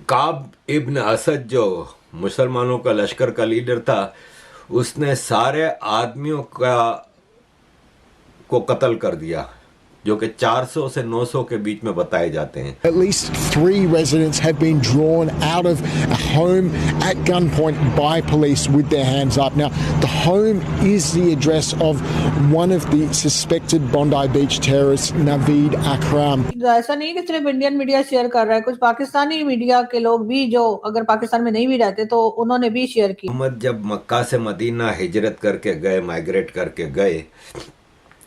काब इब्न असद जो मुसलमानों का लश्कर का लीडर था, उसने सारे आदमियों को कत्ल कर दिया, जो कि 400 से 900 के बीच में बताए जाते हैं। At least 3 residents have been drawn out of a home at gunpoint by police with their hands up. Now, the home is the address of one of the suspected Bondi Beach terrorists, Naveed Akram. ऐसा नहीं कि सिर्फ Indian media share कर रहा है, कुछ Pakistani media के लोग भी जो अगर पाकिस्तान में नहीं भी रहते तो उन्होंने भी शेयर किया। मोहम्मद जब मक्का से मदीना हिजरत करके गए, माइग्रेट करके गए,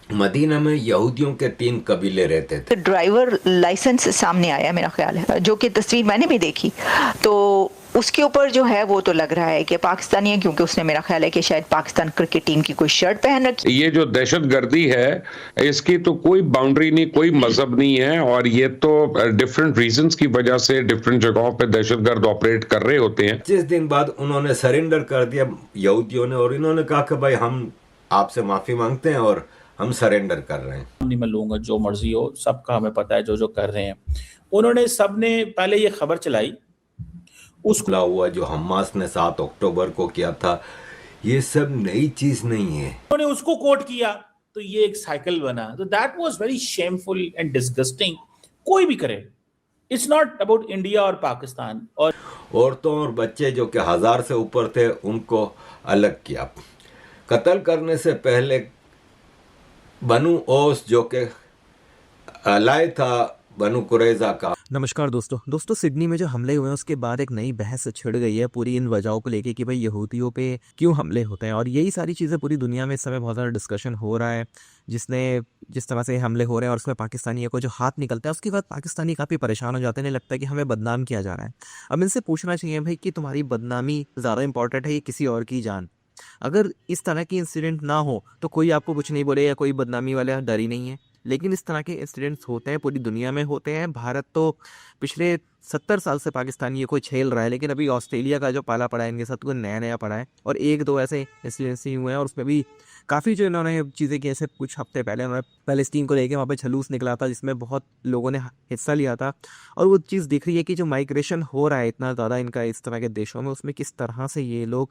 मदीना में यहूदियों के 3 कबीले रहते थे। ड्राइवर लाइसेंस सामने आया मेरा ख्याल है, जो कि तस्वीर मैंने भी देखी, तो उसके ऊपर जो है वो तो लग रहा है कि पाकिस्तानी है, क्योंकि उसने मेरा ख्याल है कि शायद पाकिस्तान क्रिकेट टीम की कोई शर्ट पहन रखी। ये जो दहशतगर्दी है इसकी तो कोई बाउंड्री नहीं, कोई मजहब नहीं है, और ये तो डिफरेंट रीजंस की वजह से डिफरेंट जगहों पे दहशतगर्द ऑपरेट कर रहे होते हैं। 25 दिन बाद उन्होंने सरेंडर कर दिया यहूदियों ने, और इन्होंने कहा कि भाई हम आपसे माफी मांगते हैं और हम सरेंडर कर रहे हैं। नहीं मैं लूंगा, जो मर्जी हो, सबका हमें पता है जो जो कर रहे हैं। उन्होंने सबने पहले ये खबर चलाई, उसला हुआ जो हमास ने 7 अक्टूबर को किया था, ये सब नई चीज नहीं है। उन्होंने उसको कोट किया तो ये एक साइकिल बना। तो that was very shameful and disgusting. कोई भी करे, इट्स नॉट अबाउट इंडिया और पाकिस्तान। और औरतों और बच्चे जो कि 1000 से ऊपर थे उनको अलग किया। कत्ल करने से पहले बनु ओस जो कि अलाय था बनु कुरैजा का। नमस्कार दोस्तों सिडनी में जो हमले हुए हैं उसके बाद एक नई बहस छिड़ गई है पूरी इन वजहों को लेके कि भाई यहूदियों पे क्यों हमले होते हैं, और यही सारी चीज़ें पूरी दुनिया में इस समय बहुत ज़्यादा डिस्कशन हो रहा है। जिस तरह से हमले हो रहे हैं और उसमें पाकिस्तानियों को जो हाथ निकलता है उसके बाद पाकिस्तानी काफ़ी परेशान हो जाते हैं, लगता है कि हमें बदनाम किया जा रहा है। अब इनसे पूछना चाहिए भाई कि तुम्हारी बदनामी ज़्यादा इंपॉर्टेंट है या किसी और की जान? अगर इस तरह की इंसिडेंट ना हो तो कोई आपको कुछ नहीं बोले या कोई बदनामी वाला डर ही नहीं है, लेकिन इस तरह के इंसिडेंट्स होते हैं, पूरी दुनिया में होते हैं। भारत तो पिछले 70 साल से पाकिस्तानियों को झेल रहा है, लेकिन अभी ऑस्ट्रेलिया का जो पाला पड़ा है इनके साथ कोई नया पड़ा है, और 1-2 ऐसे इंसिडेंट्स ही हुए हैं, और उसमें भी काफ़ी जो इन्होंने चीज़ें की। ऐसे कुछ हफ्ते पहले उन्होंने पैलेस्टीन को लेकर वहाँ पे छलूस निकला था जिसमें बहुत लोगों ने हिस्सा लिया था, और वो चीज़ दिख रही है कि जो माइग्रेशन हो रहा है इतना ज़्यादा इनका इस तरह के देशों में, उसमें किस तरह से ये लोग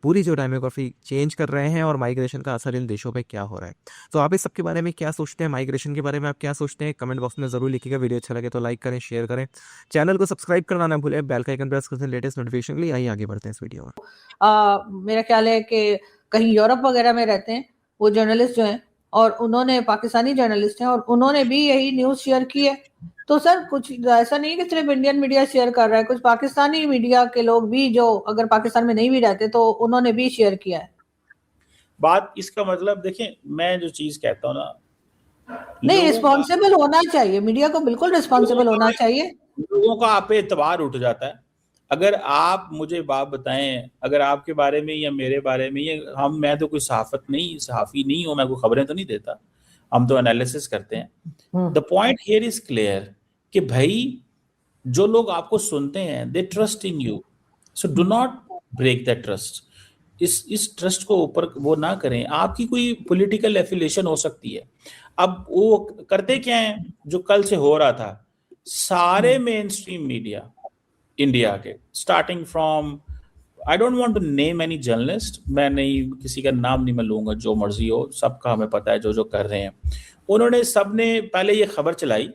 पूरी जो डेमोग्राफी चेंज कर रहे हैं और माइग्रेशन का असर इन देशों पे क्या हो रहा है। तो आप इस सब के बारे में क्या सोचते हैं, माइग्रेशन के बारे में आप क्या सोचते हैं, कमेंट बॉक्स में ज़रूर लिखिएगा। वीडियो अच्छा लगे तो लाइक करें, शेयर करें, चैनल को सब्सक्राइब करना ना भूलें, बेल का आइकन प्रेस करें लेटेस्ट नोटिफिकेशन के लिए। आइए आगे बढ़ते हैं इस वीडियो में। मेरा ख्याल है कि कहीं यूरोप वगैरह में रहते हैं वो जर्नलिस्ट जो हैं, और उन्होंने पाकिस्तानी जर्नलिस्ट हैं और उन्होंने भी यही न्यूज़ शेयर की है। तो सर कुछ ऐसा नहीं कि सिर्फ इंडियन मीडिया शेयर कर रहा है, कुछ पाकिस्तानी मीडिया के लोग भी जो अगर पाकिस्तान में नहीं भी रहते तो उन्होंने भी शेयर किया है। बात इसका मतलब देखें, मैं जो चीज कहता हूँ ना, नहीं, रिस्पॉन्सिबल होना चाहिए, मीडिया को बिल्कुल रिस्पॉन्सिबल होना चाहिए। लोगों का आप पे एतबार उठ जाता है। अगर आप मुझे बात बताएं, अगर आपके बारे में या मेरे बारे में, या मैं तो कोई सहाफी नहीं हूं, मैं कोई खबरें तो नहीं देता, हम तो एनालिसिस करते हैं। The point here is clear कि भाई जो लोग आपको सुनते हैं they trust in you, so do not break that trust. इस ट्रस्ट को ऊपर वो ना करें। आपकी कोई पॉलिटिकल एफिलिएशन हो सकती है। अब वो करते क्या है, जो कल से हो रहा था, सारे मेन स्ट्रीम मीडिया इंडिया के, starting from, I don't want to name any journalist, मैं नहीं, किसी का नाम नहीं मैं लूंगा, जो मर्जी हो, सबका हमें पता है जो जो कर रहे हैं। उन्होंने सबने पहले ये खबर चलाई,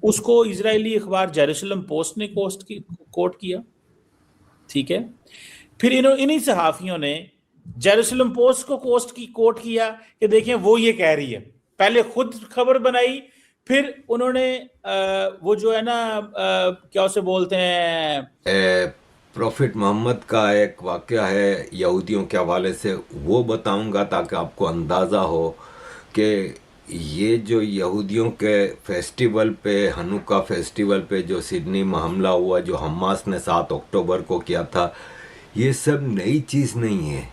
उसको इजरायली अखबार जेरूसलम पोस्ट ने कोट किया, ठीक है। फिर इन्हीं सहाफियों ने जेरूसलम पोस्ट को कोट किया कि देखें वो ये कह रही है। पहले खुद खबर बनाई, फिर उन्होंने वो जो है ना, क्या उसे बोलते हैं, प्रॉफिट मोहम्मद का एक वाकया है यहूदियों के हवाले से, वो बताऊंगा ताकि आपको अंदाज़ा हो कि ये जो यहूदियों के फेस्टिवल पे, हनुका फेस्टिवल पे जो सिडनी में हमला हुआ, जो हमास ने 7 अक्टूबर को किया था, ये सब नई चीज़ नहीं है,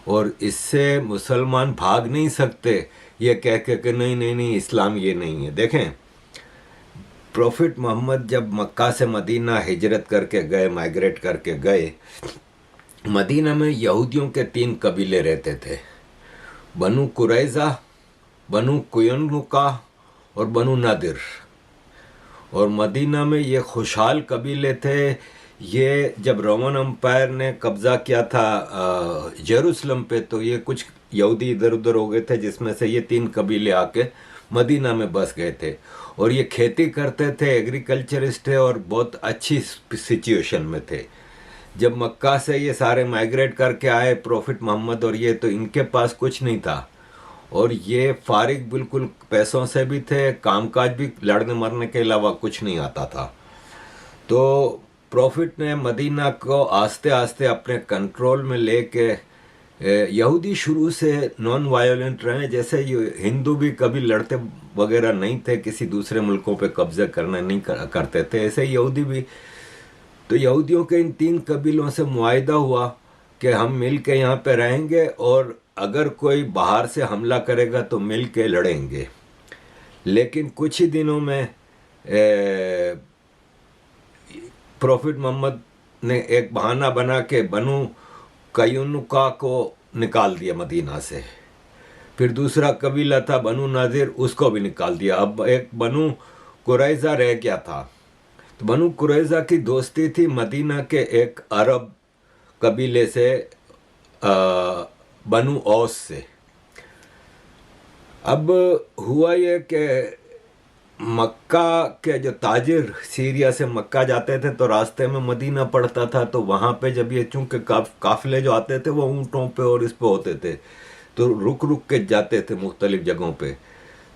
और इससे मुसलमान भाग नहीं सकते ये कह के कि नहीं इस्लाम ये नहीं है। देखें, प्रॉफिट मोहम्मद जब मक्का से मदीना हिजरत करके गए, माइग्रेट करके गए, मदीना में यहूदियों के 3 कबीले रहते थे, बनु कुरैजा, बनु कुयनुका और बनु नादिर। और मदीना में ये खुशहाल कबीले थे। ये जब रोमन एम्पायर ने कब्ज़ा किया था जेरूसलम पे, तो ये कुछ यहूदी इधर उधर हो गए थे, जिसमें से ये 3 कबीले आके मदीना में बस गए थे। और ये खेती करते थे, एग्रीकल्चरिस्ट थे और बहुत अच्छी सिचुएशन में थे। जब मक्का से ये सारे माइग्रेट करके आए प्रॉफिट मोहम्मद और ये, तो इनके पास कुछ नहीं था और ये फारिग बिल्कुल, पैसों से भी थे, कामकाज भी लड़ने मरने के अलावा कुछ नहीं आता था। तो प्रॉफिट ने मदीना को आस्ते आस्ते अपने कंट्रोल में लेके, यहूदी शुरू से नॉन वायलेंट रहे, जैसे ये हिंदू भी कभी लड़ते वगैरह नहीं थे, किसी दूसरे मुल्कों पे कब्जा करना नहीं करते थे, ऐसे यहूदी भी। तो यहूदियों के इन 3 कबीलों से मुआहिदा हुआ कि हम मिल के यहाँ पे रहेंगे और अगर कोई बाहर से हमला करेगा तो मिल के लड़ेंगे। लेकिन कुछ ही दिनों में प्रॉफिट मोहम्मद ने एक बहाना बना के बनु कयुनुका को निकाल दिया मदीना से। फिर दूसरा कबीला था बनु नाजिर, उसको भी निकाल दिया। अब एक बनु कुरैजा रह गया था। तो बनु कुरैजा की दोस्ती थी मदीना के एक अरब कबीले से, बनु औस से। अब हुआ ये कि मक्का के जो ताजिर सीरिया से मक्का जाते थे तो रास्ते में मदीना पड़ता था, तो वहाँ पे जब ये चूँकि काफिले जो आते थे वो ऊँटों पे और इस पे होते थे, तो रुक रुक के जाते थे मुख्तलिफ जगहों पे।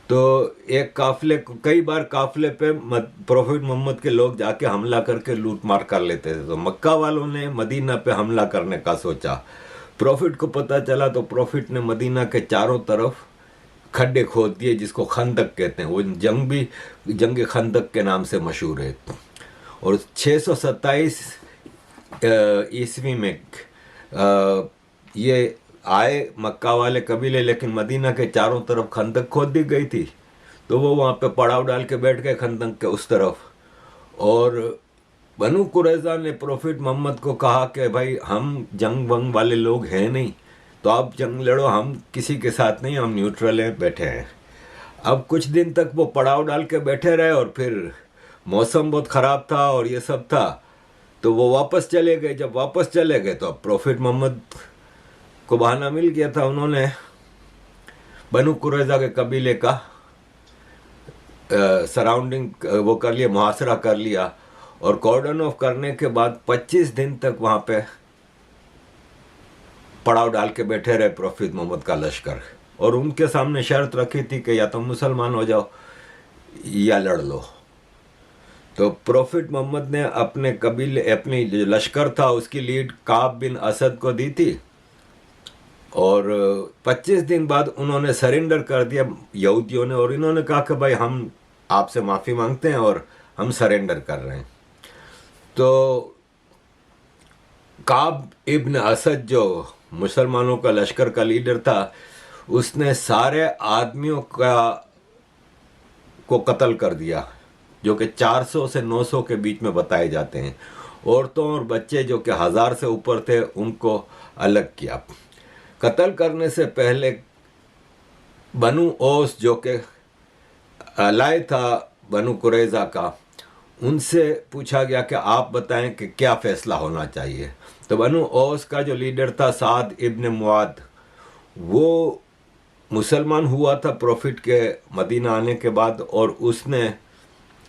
तो एक काफिले, कई बार काफिले पे प्रॉफिट मोहम्मद के लोग जाके हमला करके लूट मार कर लेते थे। तो मक्का वालों ने मदीना पे हमला करने का सोचा। प्रॉफिट को पता चला तो प्रॉफिट ने मदीना के चारों तरफ खड्डे खोद दिए, जिसको खंदक कहते हैं। वो जंग भी जंग खंदक के नाम से मशहूर है। और 627 ईस्वी में ये आए मक्का वाले कबीले, लेकिन मदीना के चारों तरफ खंदक खोद दी गई थी, तो वो वहाँ पे पड़ाव डाल के बैठ गए खंदक के उस तरफ। और बनु कुरैजा ने प्रॉफिट मोहम्मद को कहा कि भाई हम जंग वंग वाले लोग हैं नहीं, तो आप जंग लड़ो, हम किसी के साथ नहीं, हम न्यूट्रल हैं, बैठे हैं। अब कुछ दिन तक वो पड़ाव डाल के बैठे रहे और फिर मौसम बहुत ख़राब था और ये सब था, तो वो वापस चले गए। जब वापस चले गए तो अब प्रॉफिट मोहम्मद को बहाना मिल गया था। उन्होंने बनु कुरैजा के कबीले का सराउंडिंग वो कर लिया, मुहासरा कर लिया। और कॉर्डन ऑफ करने के बाद 25 दिन तक वहाँ पे पड़ाव डाल के बैठे रहे प्रॉफिट मोहम्मद का लश्कर। और उनके सामने शर्त रखी थी कि या तो मुसलमान हो जाओ या लड़ लो। तो प्रॉफिट मोहम्मद ने अपने कबीले, अपनी जो लश्कर था उसकी लीड काब बिन असद को दी थी। और 25 दिन बाद उन्होंने सरेंडर कर दिया यहूदियों ने, और इन्होंने कहा कि भाई हम आपसे माफ़ी मांगते हैं और हम सरेंडर कर रहे हैं। तो काब इब्न असद जो मुसलमानों का लश्कर का लीडर था, उसने सारे आदमियों को कत्ल कर दिया, जो कि 400 से 900 के बीच में बताए जाते हैं। औरतों और बच्चे जो कि 1000 से ऊपर थे उनको अलग किया। कत्ल करने से पहले बनु औस जो कि अलाय था बनु कुरैजा का, उनसे पूछा गया कि आप बताएं कि क्या फ़ैसला होना चाहिए। तो बनु औस का जो लीडर था साद इब्न मुआद, वो मुसलमान हुआ था प्रॉफिट के मदीना आने के बाद, और उसने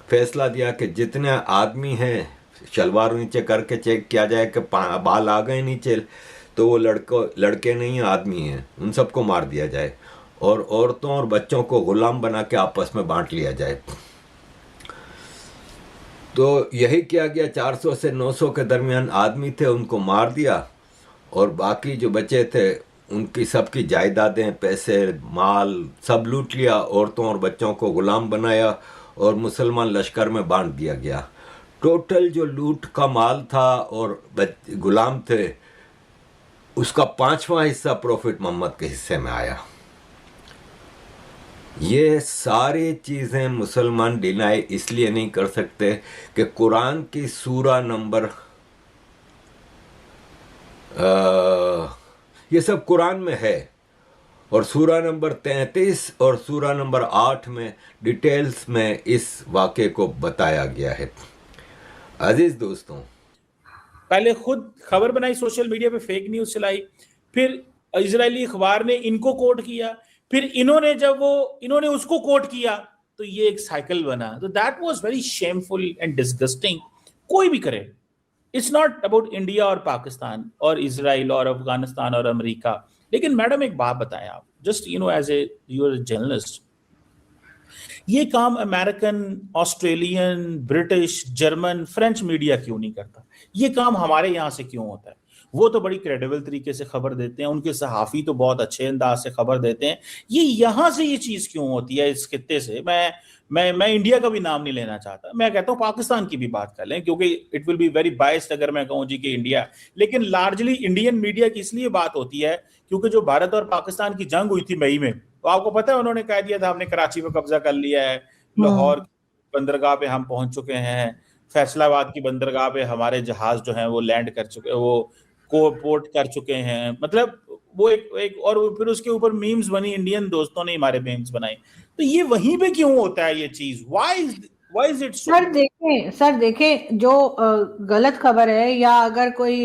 फ़ैसला दिया कि जितने आदमी हैं शलवार नीचे करके चेक किया जाए कि बाल आ गए नीचे, तो वो लड़के नहीं आदमी हैं, उन सबको मार दिया जाए और औरतों और बच्चों को गुलाम बना के आपस में बांट लिया जाए। तो यही किया गया। 400 से 900 के दरमियान आदमी थे, उनको मार दिया, और बाकी जो बचे थे उनकी सबकी जायदादें, पैसे, माल सब लूट लिया। औरतों और बच्चों को गुलाम बनाया और मुसलमान लश्कर में बांट दिया गया। टोटल जो लूट का माल था और गुलाम थे, उसका 5वां हिस्सा प्रॉफिट मोहम्मद के हिस्से में आया। ये सारी चीज़ें मुसलमान डिनाई इसलिए नहीं कर सकते कि कुरान की सूरा नंबर, ये सब कुरान में है, और सूरा नंबर 33 और सूरा नंबर 8 में डिटेल्स में इस वाक़े को बताया गया है। अजीज दोस्तों, पहले खुद खबर बनाई, सोशल मीडिया पे फेक न्यूज चलाई, फिर इजरायली अखबार ने इनको कोट किया, फिर इन्होंने उसको कोट किया, तो ये एक साइकिल बना। तो that was very shameful and disgusting. कोई भी करे, इट्स नॉट अबाउट इंडिया और पाकिस्तान और इजराइल और अफगानिस्तान और अमेरिका। लेकिन मैडम एक बात बताएं आप, just as a you are journalist, ये काम American, Australian, British, German, French media क्यों नहीं करता? ये काम हमारे यहाँ से क्यों होता है? वो तो बड़ी क्रेडिबल तरीके से खबर देते हैं, उनके सहाफ़ी तो बहुत अच्छे अंदाज से खबर देते हैं। ये यहाँ से ये चीज़ क्यों होती है इस खित्ते से? मैं इंडिया का भी नाम नहीं लेना चाहता, मैं कहता हूँ पाकिस्तान की भी बात कर लें, क्योंकि it will be very biased अगर मैं कहूँ जी कि इंडिया। लेकिन लार्जली इंडियन मीडिया की इसलिए बात होती है क्योंकि जो भारत और पाकिस्तान की जंग हुई थी मई में, तो आपको पता है उन्होंने कह दिया था हमने कराची पे कब्जा कर लिया है, लाहौर बंदरगाह पे हम पहुंच चुके हैं, फैसलाबाद की बंदरगाह पे हमारे जहाज जो हैं वो लैंड कर चुके, वो को पोर्ट कर चुके हैं। मतलब वो एक और फिर उसके ऊपर मीम्स बनी, इंडियन दोस्तों ने हमारे मीम्स बनाए। तो ये वहीं पे क्यों होता है ये चीज? Why is it so? Sir देखें जो गलत खबर है, या अगर कोई